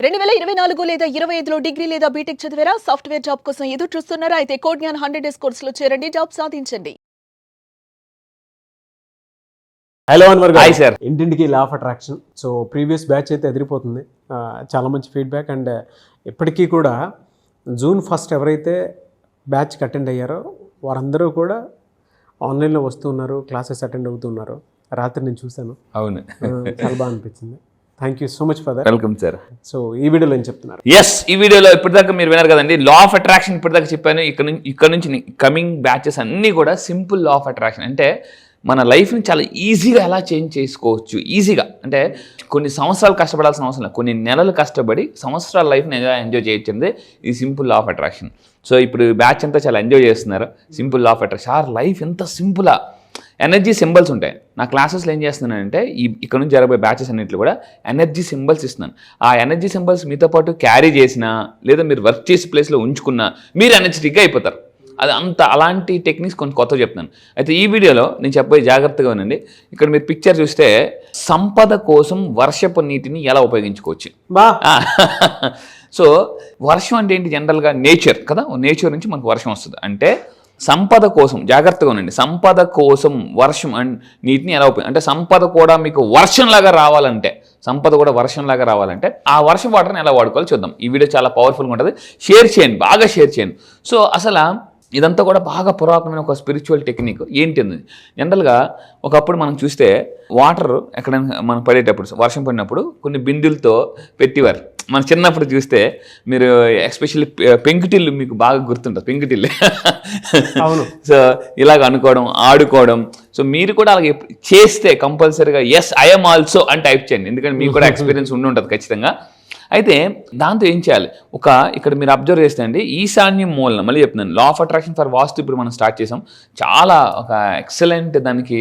2024 లేదా 25లో డిగ్రీ లేదా బీటెక్ చదివారా? సాఫ్ట్వేర్ జాబ్ కోసం ఎదురు చూస్తున్నారా? అయితే కోడ్ జ్ఞాన్ 100 డేస్ కోర్సులో చేరండి, జాబ్ సాధించండి. హలో అన్వర్ గారు. Hi sir. ఇంటింటికి law of attraction. So previous batch అయితే ఎదిరిపోతుంది, చాలా మంచి ఫీడ్బ్యాక్. అండ్ ఇప్పటికీ కూడా జూన్ 1 ఎవరైతే బ్యాచ్కి అటెండ్ అయ్యారో వారందరూ కూడా ఆన్లైన్లో వస్తున్నారు, క్లాసెస్ అటెండ్ అవుతున్నారు. రాత్రి నేను చూశాను, అవును, చాలా బాగా అనిపించింది. Thank you so much for that. Welcome sir. So ఈ వీడియోలో ఏం చెప్తున్నారు? ఎస్, ఈ వీడియోలో ఇప్పటిదాకా మీరు విన్నారు కదండి, లా ఆఫ్ అట్రాక్షన్ ఇప్పటిదాకా చెప్పాను. ఇక్కడ నుంచి కమింగ్ బ్యాచెస్ అన్నీ కూడా సింపుల్ లా ఆఫ్ అట్రాక్షన్. అంటే మన లైఫ్ని చాలా ఈజీగా ఎలా చేంజ్ చేసుకోవచ్చు. ఈజీగా అంటే కొన్ని సంవత్సరాలు కష్టపడాల్సిన అవసరం లేదు, కొన్ని నెలలు కష్టపడి సంవత్సరాల లైఫ్ని ఎలా ఎంజాయ్ చేయొచ్చింది ఈ simple law of attraction. So ఇప్పుడు బ్యాచ్ అంతా చాలా ఎంజాయ్ చేస్తున్నారు simple law of attraction. Or life ఎంత సింపులా. ఎనర్జీ సింబల్స్ ఉంటాయి. నా క్లాసెస్లో ఏం చేస్తున్నానంటే ఇక్కడ నుంచి జరగబోయే బ్యాచెస్ అన్నింటిలో కూడా ఎనర్జీ సింబల్స్ ఇస్తున్నాను. ఆ ఎనర్జీ సింబల్స్ మీతో పాటు క్యారీ చేసినా లేదా మీరు వర్క్ చేసే ప్లేస్లో ఉంచుకున్నా మీరు ఎనర్జెటిక్గా అయిపోతారు. అది అలాంటి టెక్నిక్స్ కొన్ని కొత్తగా చెప్తున్నాను. అయితే ఈ వీడియోలో నేను చెప్పబోయే జాగ్రత్తగా వినండి. ఇక్కడ మీరు పిక్చర్ చూస్తే సంపద కోసం వర్షపు నీటిని ఎలా ఉపయోగించుకోవచ్చు. సో వర్షం అంటే ఏంటి? జనరల్గా నేచర్ కదా, నేచర్ నుంచి మనకు వర్షం వస్తుంది. అంటే సంపద కోసం జాగ్రత్తగా ఉండండి. సంపద కోసం వర్షం అండ్ నీటిని ఎలా ఉపయోగం అంటే సంపద కూడా మీకు వర్షంలాగా రావాలంటే, సంపద కూడా వర్షంలాగా రావాలంటే ఆ వర్షం వాటర్ని ఎలా వాడుకోవాలో చూద్దాం. ఈ వీడియో చాలా పవర్ఫుల్గా ఉంటుంది. షేర్ చేయండి, బాగా షేర్ చేయండి. సో అసలు ఇదంతా కూడా బాగా పురాతనమైన ఒక స్పిరిచువల్ టెక్నిక్. ఏంటి? జనరల్గా ఒకప్పుడు మనం చూస్తే వాటర్ ఎక్కడైనా మనం పడేటప్పుడు, వర్షం పడినప్పుడు కొన్ని బిందులతో పెట్టేవారు. మన చిన్నప్పుడు చూస్తే మీరు ఎస్పెషల్లీ పెంకుటిల్లు మీకు బాగా గుర్తుంటుంది. పెంకుటిల్లు అవును. సో ఇలాగ అనుకోవడం, ఆడుకోవడం. సో మీరు కూడా అలాగే చేస్తే కంపల్సరీగా ఎస్ ఐఎమ్ ఆల్సో అని టైప్ చేయండి, ఎందుకంటే మీకు కూడా ఎక్స్పీరియన్స్ ఉండి ఉంటుంది ఖచ్చితంగా. అయితే దాంతో ఏం చేయాలి? ఇక్కడ మీరు అబ్జర్వ్ చేస్తే అండి, ఈశాన్యం మూలన మళ్ళీ చెప్తున్నాను, లా ఆఫ్ అట్రాక్షన్ ఫర్ వాస్తు ఇప్పుడు మనం స్టార్ట్ చేసాం. చాలా ఒక ఎక్సలెంట్ దానికి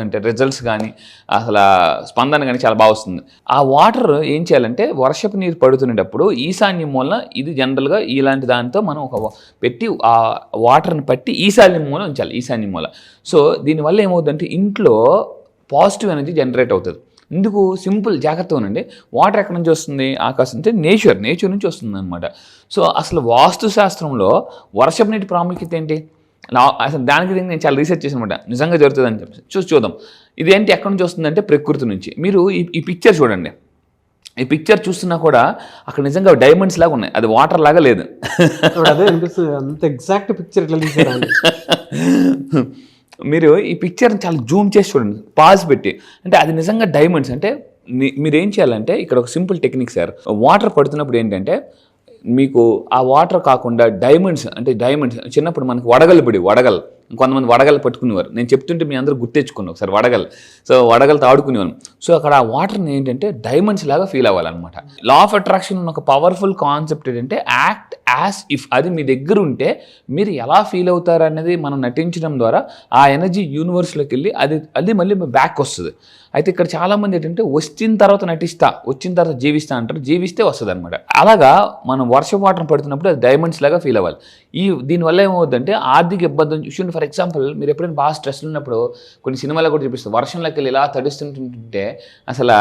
అంటే రిజల్ట్స్ కానీ అసలు స్పందన కానీ చాలా బాగా వస్తుంది. ఆ వాటర్ ఏం చేయాలంటే వర్షపు నీరు పడుతునేటప్పుడు ఈశాన్యం మూలన ఇది జనరల్గా ఇలాంటి దానితో మనం ఒక పెట్టి ఆ వాటర్ని పట్టి ఈశాన్యం మూల ఉంచాలి. ఈశాన్యం మూల. సో దీనివల్ల ఏమవుతుందంటే ఇంట్లో పాజిటివ్ ఎనర్జీ జనరేట్ అవుతుంది. ఎందుకు? సింపుల్, జాగ్రత్తగా ఉండండి. వాటర్ ఎక్కడి నుంచి వస్తుంది? ఆకాశం అంటే నేచర్ నుంచి వస్తుంది అనమాట. సో అసలు వాస్తు శాస్త్రంలో వర్షపు నీటి ప్రాముఖ్యత ఏంటి? అసలు దానికి నేను చాలా రీసెర్చ్ చేసిన అనమాట. నిజంగా జరుగుతుందని చెప్పి చూద్దాం. ఇదేంటి ఎక్కడి నుంచి వస్తుందంటే ప్రకృతి నుంచి. మీరు ఈ పిక్చర్ చూడండి. ఈ పిక్చర్ చూస్తున్నా కూడా అక్కడ నిజంగా డైమండ్స్ లాగా ఉన్నాయి, అది వాటర్ లాగా లేదు. అదే అనిపిస్తుంది, అంత ఎగ్జాక్ట్ పిక్చర్ ఎట్లా తీసారు. మీరు ఈ పిక్చర్ని చాలా జూమ్ చేసి చూడండి, పాజ్ పెట్టి. అంటే అది నిజంగా డైమండ్స్. అంటే మీరు ఏం చేయాలంటే ఇక్కడ ఒక సింపుల్ టెక్నిక్ సార్. వాటర్ పడుతున్నప్పుడు ఏంటంటే మీకు ఆ వాటర్ కాకుండా డైమండ్స్ చిన్నప్పుడు మనకి వడగలు కొంతమంది వడగలు పట్టుకునేవారు. నేను చెప్తుంటే మీ అందరూ గుర్తెచ్చుకున్నాను ఒకసారి వడగలు. సో వడగలతో ఆడుకునేవారు. సో అక్కడ ఆ వాటర్ని ఏంటంటే డైమండ్స్ లాగా ఫీల్ అవ్వాలన్నమాట. లా ఆఫ్ అట్రాక్షన్ ఉన్న ఒక పవర్ఫుల్ కాన్సెప్ట్ ఏంటంటే యాక్ట్ యాజ్ ఇఫ్. అది మీ దగ్గర ఉంటే మీరు ఎలా ఫీల్ అవుతారు అనేది మనం నటించడం ద్వారా ఆ ఎనర్జీ యూనివర్స్లోకి వెళ్ళి అది మళ్ళీ బ్యాక్ వస్తుంది. అయితే ఇక్కడ చాలామంది ఏంటంటే వచ్చిన తర్వాత నటిస్తా, వచ్చిన తర్వాత జీవిస్తా అంటారు. జీవిస్తే వస్తుంది అనమాట. అలాగా మనం వర్షం వాటర్ పడుతున్నప్పుడు అది డైమండ్స్ లాగా ఫీల్ అవ్వాలి. దీనివల్ల ఏమవుతుందంటే ఆర్థిక ఇబ్బంది చూడండి. ఫర్ ఎగ్జాంపుల్ మీరు ఎప్పుడైనా బాగా స్ట్రెస్ ఉన్నప్పుడు కొన్ని సినిమాలో కూడా చూపిస్తారు, వర్షంలోకి వెళ్ళి ఇలా తడుస్తుంటుంటే అసలు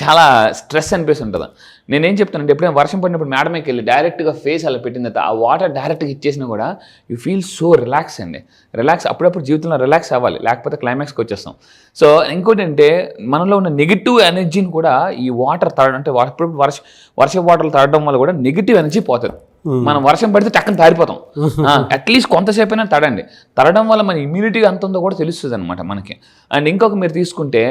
చాలా స్ట్రెస్ అనిపిస్తుంటుంది. నేనేం చెప్తానంటే ఎప్పుడైనా వర్షం పడినప్పుడు మేడమేకి వెళ్ళి డైరెక్ట్గా ఫేస్ అలా పెట్టిన తర్వాత ఆ వాటర్ డైరెక్ట్గా ఇచ్చేసినా కూడా యూ ఫీల్ సో రిలాక్స్ అండి. రిలాక్స్ అప్పుడప్పుడు జీవితంలో రిలాక్స్ అవ్వాలి, లేకపోతే క్లైమాక్స్కి వచ్చేస్తాం. సో ఇంకోటి అంటే మనలో ఉన్న నెగిటివ్ ఎనర్జీని కూడా ఈ వాటర్ తడడం అంటే వర్ష వాటర్లు తడడం వల్ల కూడా నెగిటివ్ ఎనర్జీ పోతుంది. మనం వర్షం పడితే టక్కన పారిపోతాం. అట్లీస్ట్ కొంతసేపు అయినా తడడం వల్ల మన ఇమ్యూనిటీ అంత ఉందో కూడా తెలుస్తుంది అనమాట మనకి. అండ్ ఇంకొక మీరు తీసుకుంటే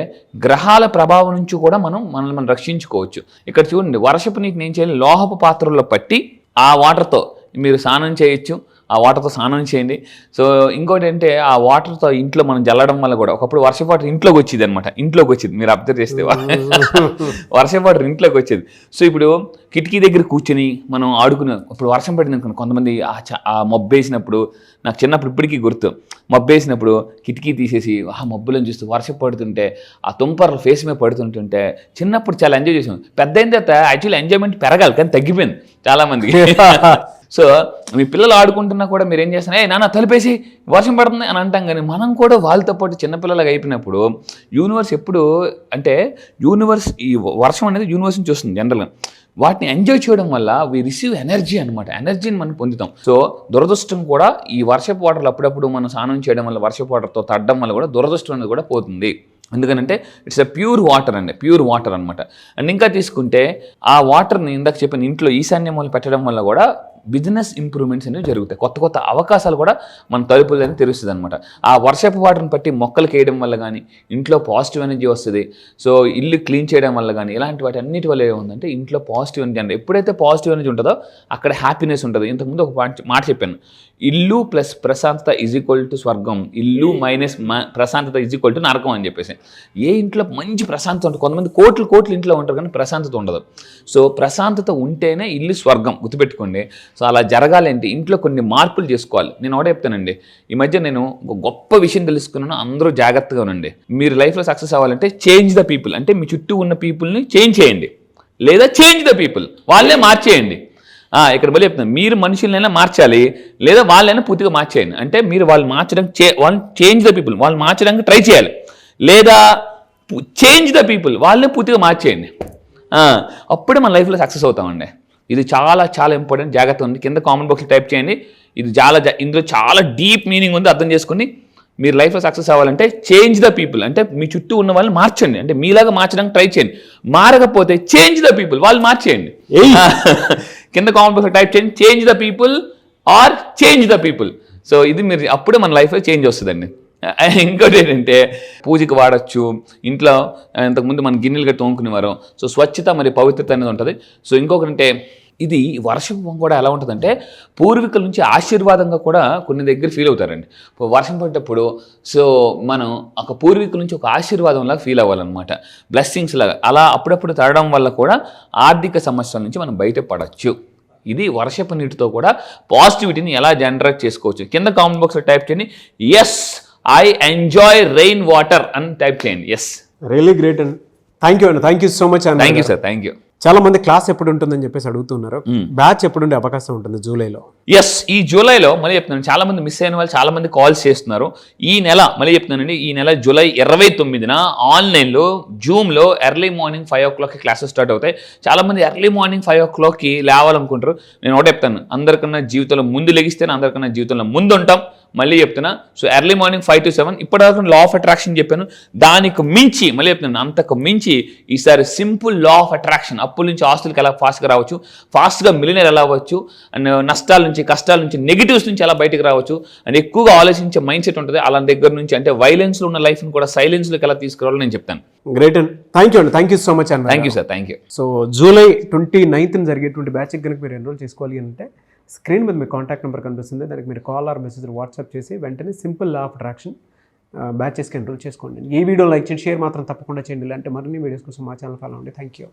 గ్రహాల ప్రభావం నుంచి కూడా మనల్ని మనం రక్షించుకోవచ్చు. ఇక్కడ చూడండి, వర్షపు నీటిని ఏం చేయాలి? లోహపు పాత్రల్లో పట్టి ఆ వాటర్తో మీరు స్నానం చేయొచ్చు. ఆ వాటర్తో స్నానం చేయండి. సో ఇంకోటి అంటే ఆ వాటర్తో ఇంట్లో మనం జల్లడం వల్ల కూడా ఒకప్పుడు వర్షపు వాటర్ ఇంట్లోకి వచ్చేది అనమాట. మీరు అబ్జర్వ్ చేస్తే వర్షపు వాటర్ ఇంట్లోకి వచ్చేది. సో ఇప్పుడు కిటికీ దగ్గర కూర్చొని మనం ఆడుకునే, ఇప్పుడు వర్షం పడింది అనుకోండి, కొంతమంది ఆ మబ్బేసినప్పుడు, నాకు చిన్నప్పుడు ఇప్పటికీ గుర్తు, మబ్బేసినప్పుడు కిటికీ తీసేసి ఆ మబ్బులను చూస్తూ వర్షం పడుతుంటే ఆ తుంపర్లు ఫేస్ మీద పడుతుంటుంటే చిన్నప్పుడు చాలా ఎంజాయ్ చేసాం. పెద్ద అయిన తర్వాత యాక్చువల్లీ ఎంజాయ్మెంట్ పెరగాలి, కానీ తగ్గిపోయింది చాలామందికి. సో మీ పిల్లలు ఆడుకుంటున్నా కూడా మీరు ఏం చేస్తున్నా, నాన్న తలిపేసి వర్షం పడుతుంది అని అంటాం. కానీ మనం కూడా వాళ్ళతో పాటు చిన్నపిల్లలుగా అయిపోయినప్పుడు యూనివర్స్ ఎప్పుడు అంటే ఈ వర్షం అనేది యూనివర్స్ నుంచి వస్తుంది జనరల్గా. వాటిని ఎంజాయ్ చేయడం వల్ల వి రిసీవ్ ఎనర్జీ అనమాట. ఎనర్జీని మనం పొందుతాం. సో దురదృష్టం కూడా ఈ వర్షపు వాటర్లు అప్పుడప్పుడు మనం స్నానం చేయడం వల్ల, వర్షపు వాటర్తో తడడం వల్ల కూడా దురదృష్టం అనేది కూడా పోతుంది. ఎందుకంటే ఇట్స్ ఎ ప్యూర్ వాటర్ అండి, ప్యూర్ వాటర్ అనమాట. అండ్ ఇంకా తీసుకుంటే ఆ వాటర్ని ఇందాక చెప్పిన ఇంట్లో ఈశాన్య మూల పెట్టడం వల్ల కూడా బిజినెస్ ఇంప్రూవ్మెంట్స్ అనేవి జరుగుతాయి. కొత్త కొత్త అవకాశాలు కూడా మన తలుపులని తెరుస్తుంది అనమాట. ఆ వర్షపు వాటర్ని బట్టి మొక్కలకి వేయడం వల్ల కానీ ఇంట్లో పాజిటివ్ ఎనర్జీ వస్తుంది. సో ఇల్లు క్లీన్ చేయడం వల్ల కానీ ఇలాంటి వాటి అన్నిటి వల్ల ఏముందంటే ఇంట్లో పాజిటివ్ ఎనర్జీ అంటే ఎప్పుడైతే పాజిటివ్ ఎనర్జీ ఉంటుందో అక్కడ హ్యాపీనెస్ ఉంటుంది. ఇంతకుముందు ఒక మాట చెప్పాను, ఇల్లు ప్లస్ ప్రశాంతత ఈజ్ ఈక్వల్ టు స్వర్గం, ఇల్లు మైనస్ ప్రశాంతత ఈజ్ ఈక్వల్ టు నరకం అని చెప్పేసి. ఏ ఇంట్లో మంచి ప్రశాంతత ఉంటుంది, కొంతమంది కోట్లు ఇంట్లో ఉంటారు కానీ ప్రశాంతత ఉండదు. సో ప్రశాంతత ఉంటేనే ఇల్లు స్వర్గం, గుర్తుపెట్టుకోండి. సో అలా జరగాలంటే ఇంట్లో కొన్ని మార్పులు చేసుకోవాలి. నేను ఒకటే చెప్తానండి, ఈ మధ్య నేను ఒక గొప్ప విషయం తెలుసుకున్నాను, అందరూ జాగ్రత్తగా ఉండండి. మీరు లైఫ్లో సక్సెస్ అవ్వాలంటే చేంజ్ ద పీపుల్, అంటే మీ చుట్టూ ఉన్న పీపుల్ని చేంజ్ చేయండి, లేదా చేంజ్ ద పీపుల్, వాళ్ళే మార్చేయండి. ఇక్కడ మళ్ళీ చెప్తున్నాను, మీరు మనుషులైనా మార్చాలి, లేదా వాళ్ళైనా పూర్తిగా మార్చేయండి. అంటే మీరు వాళ్ళు మార్చడానికి చేంజ్ ద పీపుల్, వాళ్ళు మార్చడానికి ట్రై చేయాలి, లేదా చేంజ్ ద పీపుల్, వాళ్ళని పూర్తిగా మార్చేయండి. అప్పుడే మన లైఫ్లో సక్సెస్ అవుతామండి. ఇది చాలా చాలా ఇంపార్టెంట్, జాగ్రత్త ఉంది. కింద కామెంట్ బాక్స్లో టైప్ చేయండి. ఇది ఇందులో చాలా డీప్ మీనింగ్ ఉంది, అర్థం చేసుకుని మీరు లైఫ్లో సక్సెస్ అవ్వాలంటే చేంజ్ ద పీపుల్, అంటే మీ చుట్టూ ఉన్న వాళ్ళని మార్చండి, అంటే మీలాగా మార్చడానికి ట్రై చేయండి. మారకపోతే చేంజ్ ద పీపుల్, వాళ్ళు మార్చేయండి. కింద కామెంట్ బాక్స్లో టైప్ చేయండి, change the people or change the people. So ఇది మీరు అప్పుడే మన లైఫ్లో చేంజ్ వస్తుందండి. ఇంకోటి ఏంటంటే పూజకి వాడచ్చు. ఇంట్లో ఇంతకుముందు మన గిన్నెలు గట్టి తోముకునేవారు. సో స్వచ్ఛత మరియు పవిత్రత అనేది ఉంటుంది. సో ఇంకొకటి అంటే ఇది వర్షం కూడా ఎలా ఉంటుందంటే పూర్వీకుల నుంచి ఆశీర్వాదంగా కూడా కొన్ని దగ్గర ఫీల్ అవుతారండి. వర్షం పడ్డప్పుడు సో మనం ఒక పూర్వీకుల నుంచి ఒక ఆశీర్వాదం లాగా ఫీల్ అవ్వాలన్నమాట, బ్లెస్సింగ్స్ లాగా. అలా అప్పుడప్పుడు తడడం వల్ల కూడా ఆర్థిక సమస్యల నుంచి మనం బయటపడచ్చు. ఇది వర్షపు నీటితో కూడా పాజిటివిటీని ఎలా జనరేట్ చేసుకోవచ్చు. కింద కామెంట్ బాక్స్లో టైప్ చేయండి, yes I enjoy rain water అని టైప్ చేయండి. ఎస్, రియలీ గ్రేట్ అండి. థ్యాంక్ యూ అండి, థ్యాంక్ యూ సో మచ్ అండి. Thank you sir, thank you. చాలా మంది క్లాస్ ఎప్పుడు ఉంటుందని చెప్పేసి అడుగుతున్నారు. బ్యాచ్ ఎప్పుడు ఉండే అవకాశం ఉంటుంది జూలైలో? ఎస్, ఈ జూలైలో మళ్ళీ చెప్తున్నాను, చాలా మంది మిస్ అయిన వాళ్ళు చాలా మంది కాల్స్ చేస్తున్నారు. ఈ నెల మళ్ళీ చెప్తున్నానండి, ఈ నెల జూలై 29న ఆన్లైన్లో జూమ్లో early morning 5 o'clock classes start అవుతాయి. చాలా మంది ఎర్లీ మార్నింగ్ 5 o'clock లేవాలనుకుంటారు. నేను ఒకటే చెప్తాను, అందరికన్నా జీవితంలో ముందు లెగిస్తేనే అందరికన్నా జీవితంలో ముందు ఉంటాం. మళ్ళీ చెప్తున్నా, సో ఎర్లీ మార్నింగ్ 5 to 7. ఇప్పటిదాకా లా ఆఫ్ అట్రాక్షన్ చెప్పాను, దానికి మించి మళ్ళీ చెప్తున్నాను, అంతకు మించి ఈసారి సింపుల్ లా ఆఫ్ అట్రాక్షన్. అప్పుల నుంచి ఆస్తులకి ఎలా ఫాస్ట్గా రావచ్చు, ఫాస్ట్గా మిలియనర్ ఎలా అవ్వచ్చు, అండ్ నష్టాల నుంచి కష్టాల నుంచి నెగిటివ్స్ నుంచి ఎలా బయటకు రావచ్చు, అండ్ ఎక్కువగా ఆలోచించే మైండ్ సెట్ ఉంటుంది. అలా దగ్గర నుంచి అంటే వైలెన్స్లో ఉన్న లైఫ్ని కూడా సైలెన్స్లోకి ఎలా తీసుకురావాలో నేను చెప్తాను. గ్రేట్ అండి, థ్యాంక్ యూ అండి, థ్యాంక్ యూ సో మచ్ అండి. Thank you sir, thank you. So July 29న జరిగేటువంటి బ్యాచ్కి కనుక మీరు ఎన్రోల్ చేసుకోవాలి అంటే స్క్రీన్ మీద మీ కాంటాక్ట్ నెంబర్ కనిపిస్తుంది, దానికి మీరు కాల్ ఆర్ మెసేజ్ వాట్సాప్ చేసి వెంటనే సింపుల్ లా ఆఫ్ అట్రాక్షన్ బ్యాచెస్కి ఎన్రోల్ చేసుకోండి. ఈ వీడియో లైక్ చేయండి, షేర్ మాత్రం తప్పకుండా చేయండి. ఇలాంటి మరిన్ని వీడియోస్ కోసం మా ఛానల్ ఫాలో అవ్వండి. Thank you.